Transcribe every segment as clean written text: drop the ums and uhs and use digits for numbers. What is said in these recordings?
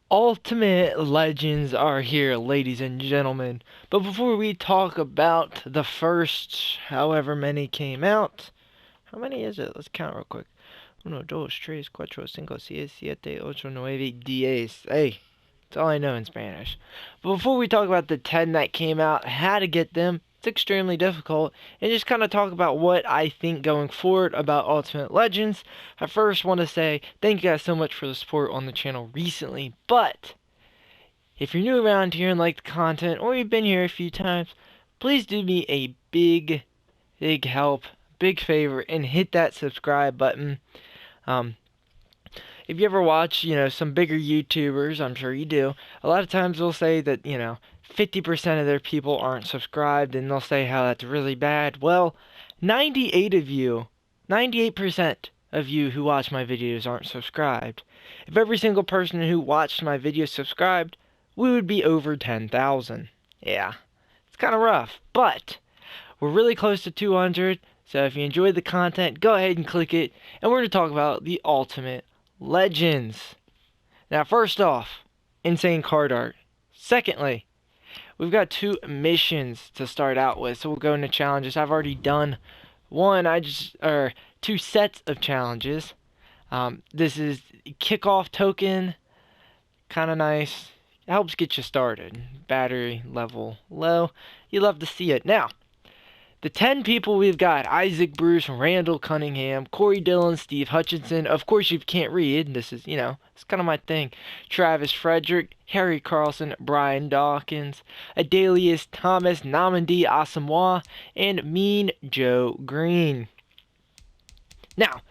Ultimate Legends are here, ladies and gentlemen. But before we talk about the first however many came out, how many is it? Let's count real quick. Uno, dos, tres, cuatro, cinco, seis, siete, ocho, nueve, diez. Hey, that's all I know in Spanish. But before we talk about the 10 that came out, how to get them, it's extremely difficult, and just kind of talk about what I think going forward about Ultimate Legends. I first want to say thank you guys so much for the support on the channel recently, but if you're new around here and like the content, or you've been here a few times, please do me a big help, big favor, and hit that subscribe button. Um, if you ever watch, some bigger YouTubers, I'm sure you do, a lot of times they'll say that, 50% of their people aren't subscribed, and they'll say how that's really bad. Well, 98 of you, 98% of you who watch my videos aren't subscribed. If every single person who watched my videos subscribed, we would be over 10,000. Yeah, it's kind of rough, but we're really close to 200, so if you enjoyed the content, go ahead and click it, and we're going to talk about the Ultimate Legends. Now, first off, insane card art. Secondly, we've got two missions to start out with, so we'll go into challenges. I've already done two sets of challenges. This is kickoff token, kind of nice. It helps get you started. Battery level low. You love to see it. Now, the 10 people we've got: Isaac Bruce, Randall Cunningham, Corey Dillon, Steve Hutchinson. Of course, you can't read. This is, it's kind of my thing. Travis Frederick, Harry Carlson, Brian Dawkins, Adelius Thomas, Namandi Asamoah, and Mean Joe Green. Now,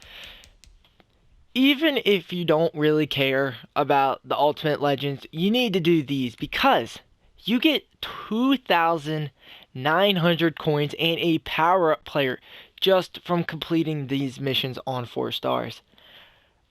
even if you don't really care about the Ultimate Legends, you need to do these because you get 2,900 coins and a power-up player just from completing these missions on 4 stars.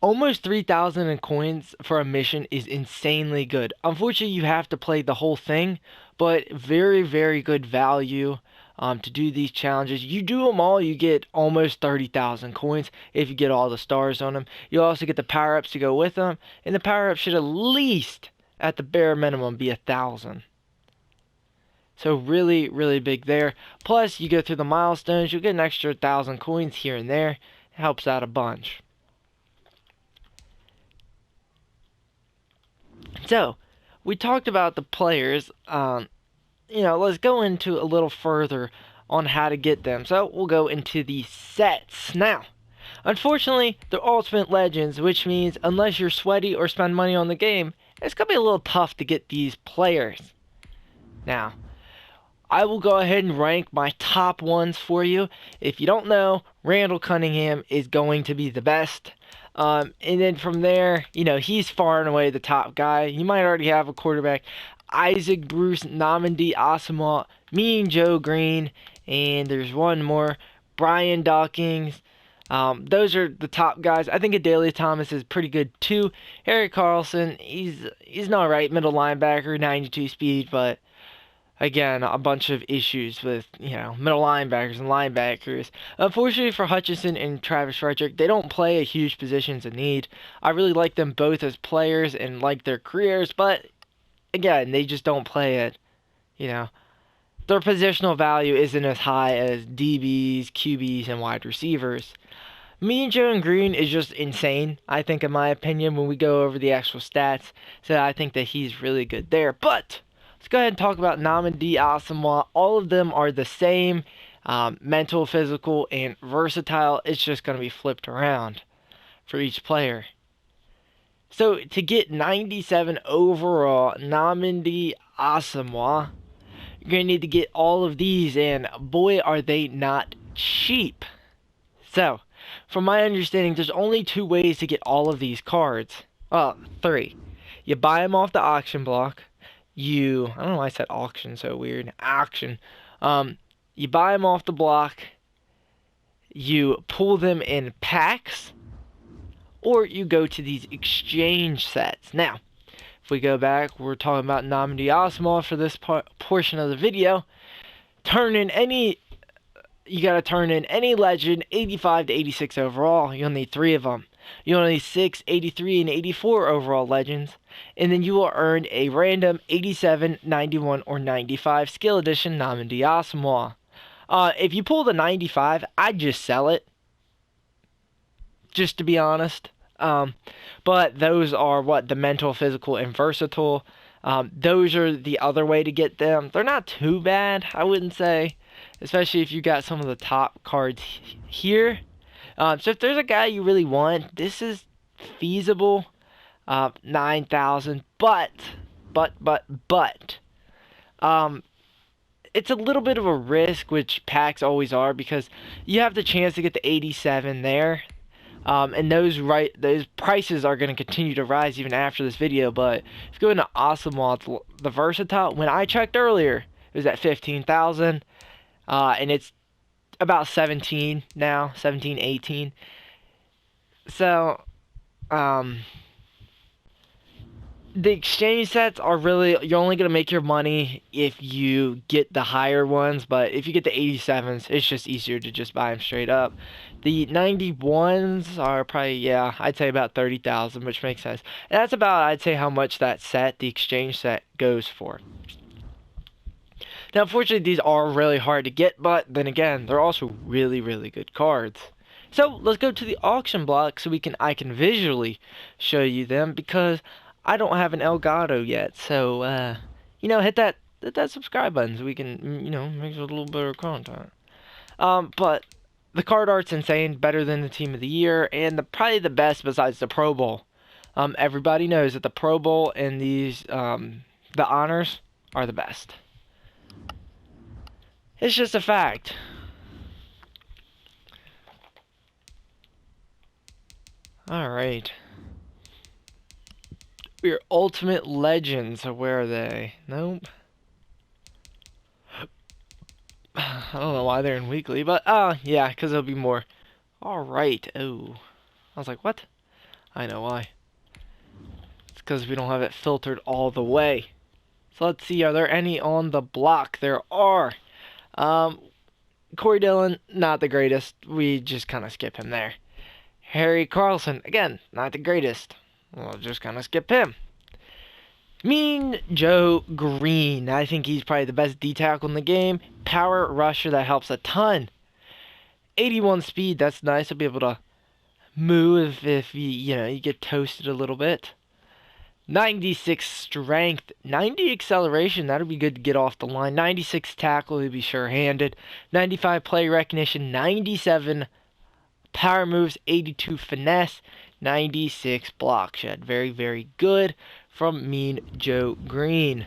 Almost 3,000 in coins for a mission is insanely good. Unfortunately, you have to play the whole thing, but very good value to do these challenges. You do them all, you get almost 30,000 coins if you get all the stars on them. You also get the power-ups to go with them, and the power-ups should at least, at the bare minimum, be 1,000. So really big there. Plus, you go through the milestones, you'll get an extra 1,000 coins here and there. It helps out a bunch. So, we talked about the players. Let's go into a little further on how to get them. So, we'll go into the sets. Now, unfortunately, they're Ultimate Legends, which means unless you're sweaty or spend money on the game, it's going to be a little tough to get these players. Now, I will go ahead and rank my top ones for you. If you don't know, Randall Cunningham is going to be the best. And then from there, he's far and away the top guy. You might already have a quarterback. Isaac Bruce, Namandi Asamoah, Mean Joe Green, and there's one more, Brian Dawkins. Those are the top guys. I think Adelius Thomas is pretty good too. Harry Carlson, he's not right, middle linebacker, 92 speed, but again, a bunch of issues with, middle linebackers and linebackers. Unfortunately for Hutchinson and Travis Frederick, they don't play a huge positions of need. I really like them both as players and like their careers, but again, they just don't play it. Their positional value isn't as high as DBs, QBs, and wide receivers. Mean Joe Green is just insane, I think, in my opinion, when we go over the actual stats. So I think that he's really good there. But let's go ahead and talk about Namandi Asamoah. All of them are the same, mental, physical, and versatile. It's just going to be flipped around for each player. So to get 97 overall, Namandi Asamoah, you're going to need to get all of these, and boy, are they not cheap. So, from my understanding, there's only 2 ways to get all of these cards. Well, 3. You buy them off the auction block. I don't know why I said auction so weird. Auction. You buy them off the block. You pull them in packs. Or you go to these exchange sets. Now, if we go back, we're talking about Namandi Asamoah for this portion of the video. You gotta turn in any legend, 85 to 86 overall. You'll need 3 of them. You only need 6, 83, and 84 overall legends, and then you will earn a random 87, 91, or 95 skill edition Namdi Asamoah. If you pull the 95, I'd just sell it, just to be honest. But those are what the mental, physical, and versatile. Those are the other way to get them. They're not too bad, I wouldn't say, especially if you got some of the top cards here. So if there's a guy you really want, this is feasible. 9,000, but, it's a little bit of a risk, which packs always are, because you have the chance to get the 87 there. And those prices are going to continue to rise even after this video. But if you go into Asamoah, the versatile, when I checked earlier, it was at 15,000, and it's about 17 now, 17, 18. So, the exchange sets are really, you're only going to make your money if you get the higher ones, but if you get the 87s, it's just easier to just buy them straight up. The 91s are probably, yeah, I'd say about 30,000, which makes sense. And that's about, I'd say, how much that set, the exchange set, goes for. Now, unfortunately, these are really hard to get, but then again, they're also really, really good cards. So, let's go to the auction block so I can visually show you them, because I don't have an Elgato yet, so, hit that subscribe button so we can, make a little better content. But the card art's insane, better than the Team of the Year, and probably the best besides the Pro Bowl. Everybody knows that the Pro Bowl and these, the honors are the best. It's just a fact. Alright. Your Ultimate Legends, where are they? Nope. I don't know why they're in weekly, but, yeah, because there'll be more. Alright, oh. I was like, what? I know why. It's because we don't have it filtered all the way. So let's see, are there any on the block? There are. Corey Dillon, not the greatest. We just kind of skip him there. Harry Carlson, again, not the greatest. We'll just kind of skip him. Mean Joe Green. I think he's probably the best D-tackle in the game. Power rusher, that helps a ton. 81 speed, that's nice. I'll be able to move if you get toasted a little bit. 96 strength. 90 acceleration, that'll be good to get off the line. 96 tackle, he'll be sure-handed. 95 play recognition. 97 power moves. 82 finesse. 96 block shed. Very, very good from Mean Joe Green.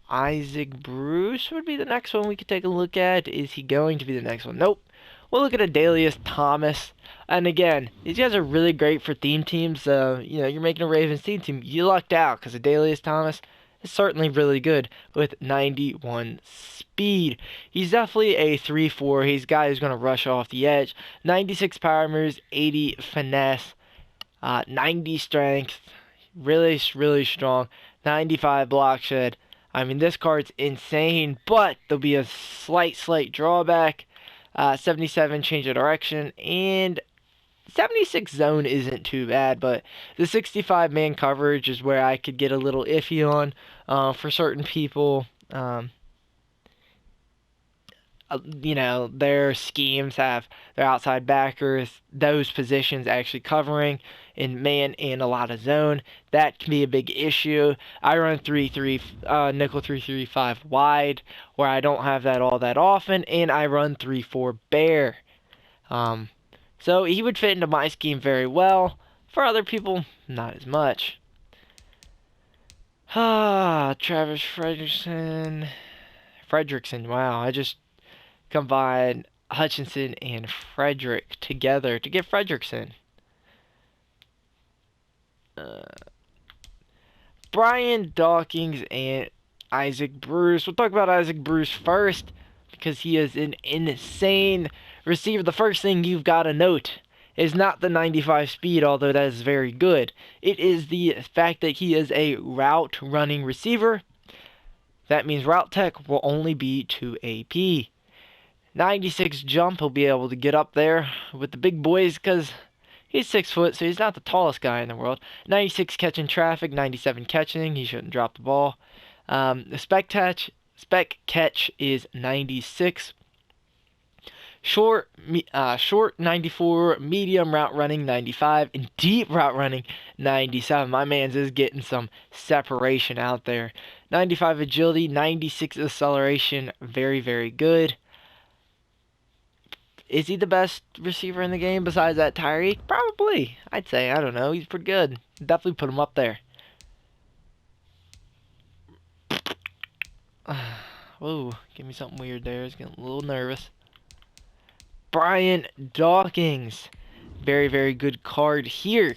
Isaac Bruce would be the next one we could take a look at. Is he going to be the next one? Nope. We'll look at Adalius Thomas. And again, these guys are really great for theme teams. You're making a Ravens theme team. You lucked out because Adalius Thomas is certainly really good with 91 speed. He's definitely a 3-4. He's a guy who's going to rush off the edge. 96 power moves, 80 finesse, 90 strength. Really, really strong. 95 block shed. I mean, this card's insane, but there'll be a slight drawback. 77 change of direction, and 76 zone isn't too bad, but the 65 man coverage is where I could get a little iffy on for certain people. Their schemes have their outside backers, those positions actually covering in man and a lot of zone. That can be a big issue. I run 3-3 nickel 3-3-5 wide, where I don't have that all that often, and I run 3-4 bear. So he would fit into my scheme very well. For other people, not as much. Travis Fredrickson. Wow, I just combined Hutchinson and Frederick together to get Fredrickson. Brian Dawkins and Isaac Bruce. We'll talk about Isaac Bruce first because he is an insane receiver. The first thing you've got to note is not the 95 speed, although that is very good. It is the fact that he is a route running receiver. That means route tech will only be 2 AP. 96 jump, he'll be able to get up there with the big boys because he's 6 foot, so he's not the tallest guy in the world. 96 catching traffic, 97 catching. He shouldn't drop the ball. The spec catch is 96. Short 94, medium route running 95, and deep route running 97. My man's is getting some separation out there. 95 agility, 96 acceleration, very, very good. Is he the best receiver in the game besides that Tyreek? Probably. I'd say. I don't know. He's pretty good. Definitely put him up there. Whoa, give me something weird there. I was getting a little nervous. Brian Dawkins. Very, very good card here.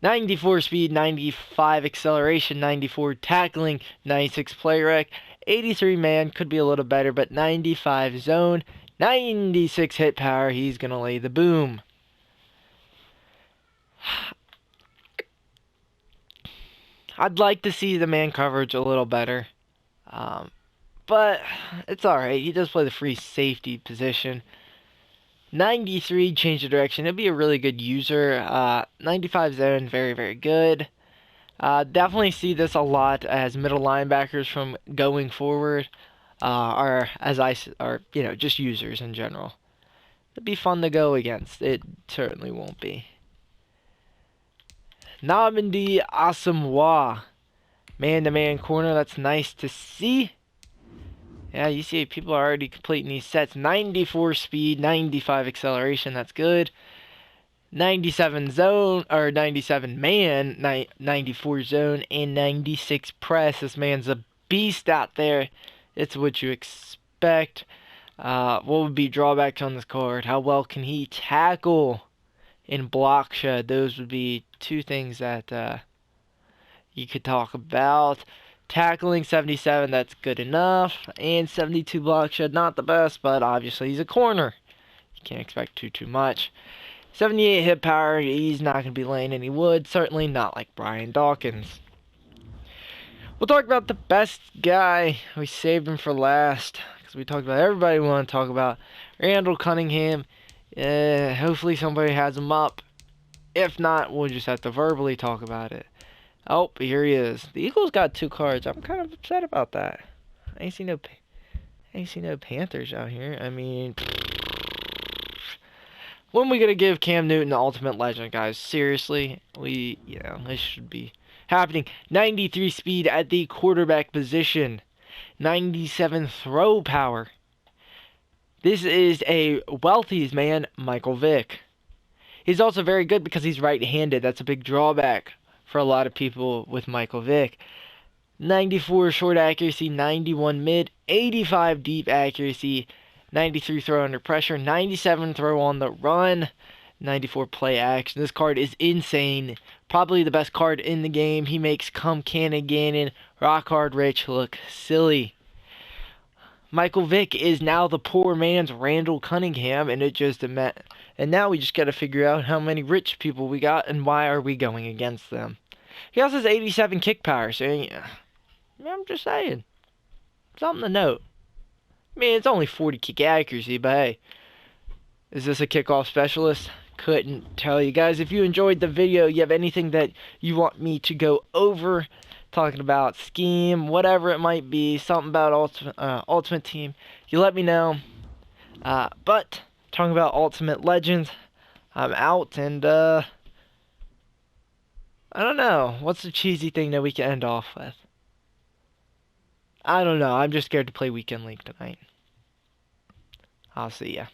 94 speed, 95 acceleration, 94 tackling, 96 play rec, 83 man, could be a little better, but 95 zone, 96 hit power. He's going to lay the boom. I'd like to see the man coverage a little better. But it's alright. He does play the free safety position. 93, change the direction. He'll be a really good user. 95 zone, very, very good. Definitely see this a lot as middle linebackers from going forward. Or just users in general. It'd be fun to go against. It certainly won't be. Namdi Asamoah. Man-to-man corner. That's nice to see. Yeah, you see people are already completing these sets. 94 speed, 95 acceleration. That's good. 97 zone, or 97 man, 94 zone, and 96 press. This man's a beast out there. It's what you expect. What would be drawbacks on this card? How well can he tackle and block shed? Those would be two things that you could talk about. Tackling 77, that's good enough. And 72 block shed, not the best, but obviously he's a corner. You can't expect too much. 78 hit power, he's not going to be laying any wood. Certainly not like Brian Dawkins. We'll talk about the best guy. We saved him for last because we talked about everybody we want to talk about. Randall Cunningham. Hopefully somebody has him up. If not, we'll just have to verbally talk about it. Oh, here he is. The Eagles got 2 cards. I'm kind of upset about that. I ain't seen no Panthers out here. I mean, when we gonna give Cam Newton the ultimate legend, guys? Seriously, this should be happening. 93 speed at the quarterback position. 97 throw power. This is a wealthy man, Michael Vick. He's also very good because he's right-handed. That's a big drawback for a lot of people with Michael Vick. 94 short accuracy, 91 mid, 85 deep accuracy, 93 throw under pressure, 97 throw on the run, 94 play action. This card is insane. Probably the best card in the game. He makes Come Cannon Gannon, Rock Hard Rich look silly. Michael Vick is now the poor man's Randall Cunningham, and now we just got to figure out how many rich people we got and why are we going against them. He also has 87 kick power, so I'm just saying, something to note. I mean, it's only 40 kick accuracy, but hey, is this a kickoff specialist? Couldn't tell you guys. If you enjoyed the video, you have anything that you want me to go over, talking about scheme, whatever it might be, something about Ultimate Team, you let me know. But talking about Ultimate Legends, I'm out, and I don't know. What's the cheesy thing that we can end off with? I don't know. I'm just scared to play Weekend League tonight. I'll see ya.